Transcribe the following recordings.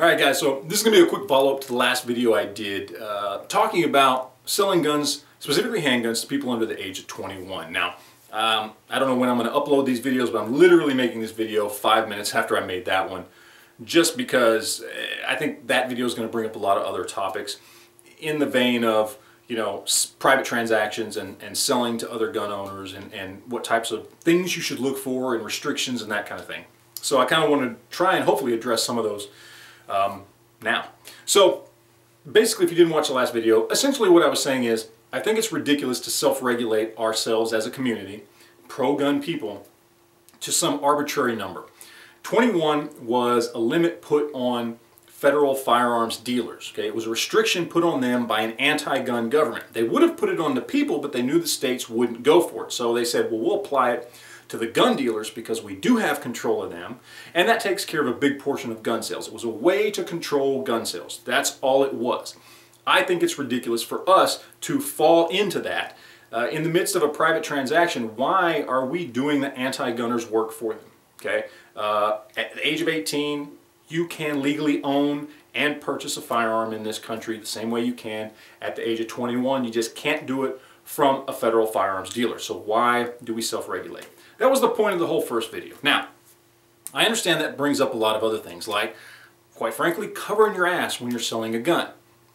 Alright guys, so this is going to be a quick follow-up to the last video I did talking about selling guns, specifically handguns, to people under the age of 21. Now, I don't know when I'm going to upload these videos, but I'm literally making this video 5 minutes after I made that one, just because I think that video is going to bring up a lot of other topics in the vein of, you know, private transactions and selling to other gun owners and what types of things you should look for and restrictions and that kind of thing. So I kind of want to try and hopefully address some of those now. So basically, if you didn't watch the last video, essentially what I was saying is I think it's ridiculous to self-regulate ourselves as a community, pro-gun people, to some arbitrary number. 21 was a limit put on federal firearms dealers. Okay, it was a restriction put on them by an anti-gun government. They would have put it on the people, but they knew the states wouldn't go for it. So they said, well, we'll apply it to the gun dealers because we do have control of them, and that takes care of a big portion of gun sales. It was a way to control gun sales. That's all it was. I think it's ridiculous for us to fall into that. In the midst of a private transaction, why are we doing the anti-gunners' work for them? Okay, at the age of 18, you can legally own and purchase a firearm in this country the same way you can at the age of 21. You just can't do it from a federal firearms dealer. So why do we self-regulate? That was the point of the whole first video. Now, I understand that brings up a lot of other things, like, quite frankly, covering your ass when you're selling a gun.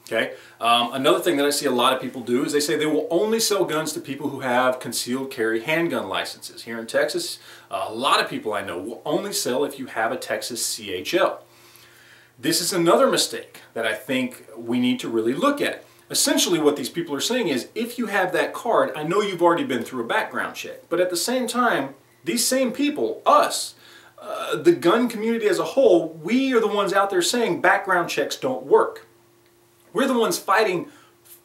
Okay? Another thing that I see a lot of people do is they say they will only sell guns to people who have concealed carry handgun licenses. Here in Texas, a lot of people I know will only sell if you have a Texas CHL. This is another mistake that I think we need to really look at. Essentially what these people are saying is, if you have that card, I know you've already been through a background check, but at the same time, these same people, us, the gun community as a whole, we are the ones out there saying background checks don't work. We're the ones fighting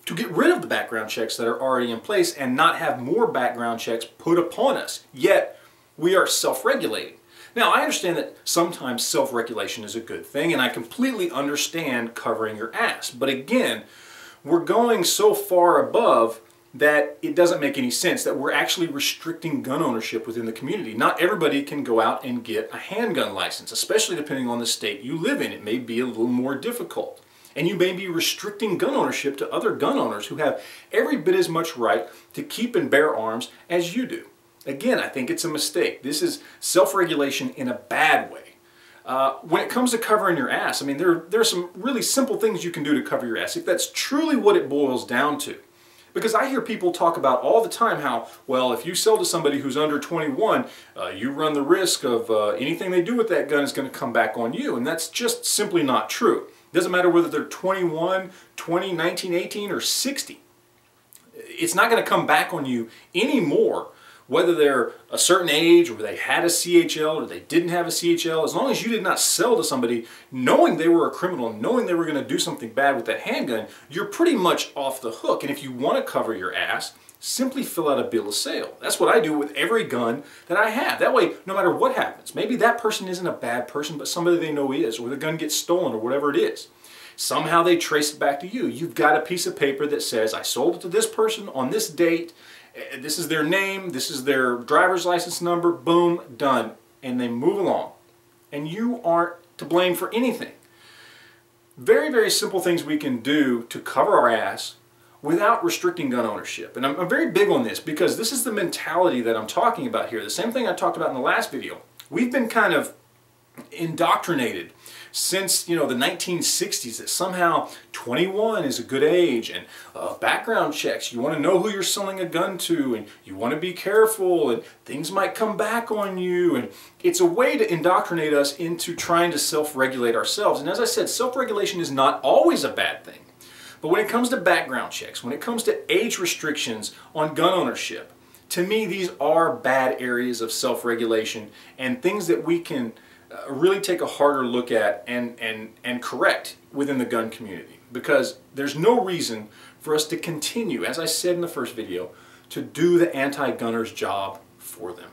to get rid of the background checks that are already in place and not have more background checks put upon us, yet we are self-regulating. Now, I understand that sometimes self-regulation is a good thing, and I completely understand covering your ass, but again, we're going so far above that it doesn't make any sense, that we're actually restricting gun ownership within the community. Not everybody can go out and get a handgun license, especially depending on the state you live in. It may be a little more difficult. And you may be restricting gun ownership to other gun owners who have every bit as much right to keep and bear arms as you do. Again, I think it's a mistake. This is self-regulation in a bad way. When it comes to covering your ass, I mean, there are some really simple things you can do to cover your ass, if that's truly what it boils down to. Because I hear people talk about all the time how, well, if you sell to somebody who's under 21, you run the risk of anything they do with that gun is going to come back on you. And that's just simply not true. It doesn't matter whether they're 21, 20, 19, 18, or 60. It's not going to come back on you anymore, whether they're a certain age or they had a CHL or they didn't have a CHL. As long as you did not sell to somebody knowing they were a criminal, knowing they were going to do something bad with that handgun, you're pretty much off the hook. And if you want to cover your ass, simply fill out a bill of sale. That's what I do with every gun that I have. That way, no matter what happens, maybe that person isn't a bad person, but somebody they know is, or the gun gets stolen or whatever it is. Somehow they trace it back to you. You've got a piece of paper that says, I sold it to this person on this date, this is their name, this is their driver's license number, boom, done. And they move along. And you aren't to blame for anything. Very, very simple things we can do to cover our ass without restricting gun ownership. And I'm very big on this because this is the mentality that I'm talking about here. The same thing I talked about in the last video. We've been kind of indoctrinated since, you know, the 1960s that somehow 21 is a good age, and background checks, you want to know who you're selling a gun to, and you want to be careful, and things might come back on you, and it's a way to indoctrinate us into trying to self-regulate ourselves. And as I said, self-regulation is not always a bad thing. But when it comes to background checks, when it comes to age restrictions on gun ownership, to me these are bad areas of self-regulation and things that we can really take a harder look at and correct within the gun community, because there's no reason for us to continue, as I said in the first video, to do the anti-gunners' job for them.